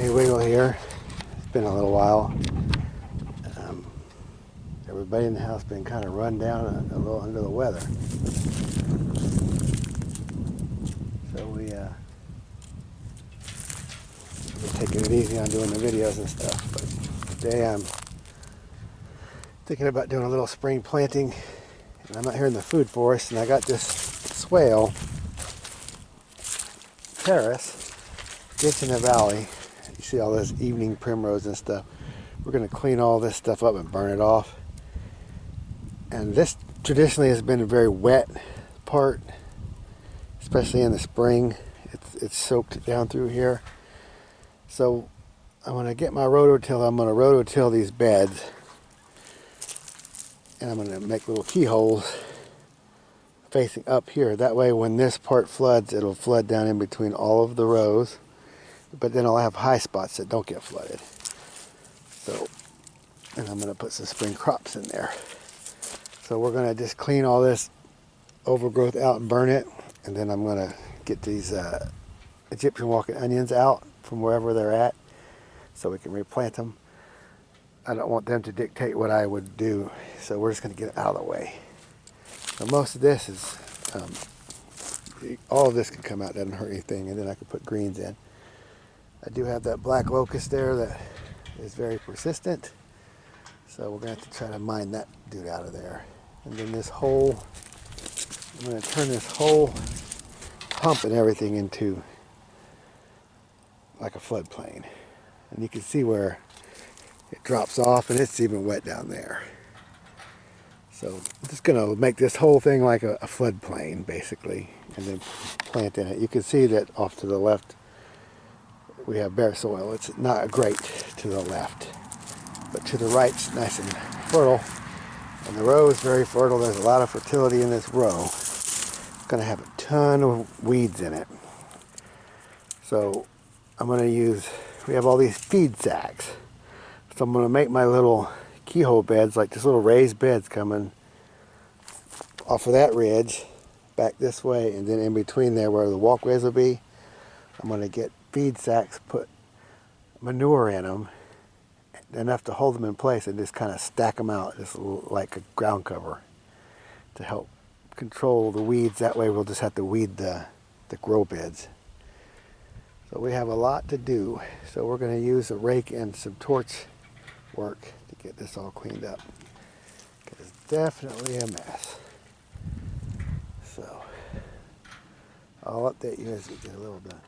Hey, Wiggle here. It's been a little while. Everybody in the house been kind of run down a little under the weather. So we're taking it easy on doing the videos and stuff. But today I'm thinking about doing a little spring planting. And I'm out here in the food forest, and I got this swale terrace ditch in the valley. You see all this evening primrose and stuff. We're going to clean all this stuff up and burn it off. And this traditionally has been a very wet part, especially in the spring. It's soaked down through here. So I'm going to get my rototill. I'm going to rototill these beds, and I'm going to make little keyholes facing up here. That way when this part floods, it'll flood down in between all of the rows, but then I'll have high spots that don't get flooded. So, and I'm going to put some spring crops in there. So we're going to just clean all this overgrowth out and burn it, and then I'm going to get these Egyptian walking onions out from wherever they're at so we can replant them. I don't want them to dictate what I would do, so we're just going to get it out of the way. So most of this is, all of this can come out, doesn't hurt anything, and then I can put greens in. I do have that black locust there that is very persistent, so we're going to have to try to mine that dude out of there. And then this whole, I'm going to turn this whole hump and everything into like a floodplain. And you can see where it drops off, and it's even wet down there. So I'm just going to make this whole thing like a floodplain, basically, and then plant in it. You can see that off to the left we have bare soil. It's not great to the left, but to the right it's nice and fertile. And the row is very fertile. There's a lot of fertility in this row. It's going to have a ton of weeds in it. So I'm going to use, we have all these feed sacks. So I'm going to make my little keyhole beds, like this little raised beds coming off of that ridge back this way, and then in between there where the walkways will be, I'm going to get feed sacks, put manure in them, enough to hold them in place, and just kind of stack them out just like a ground cover to help control the weeds. That way we'll just have to weed the grow beds. So we have a lot to do. So we're going to use a rake and some torch work to get this all cleaned up. It's definitely a mess. So I'll update you as we get a little done.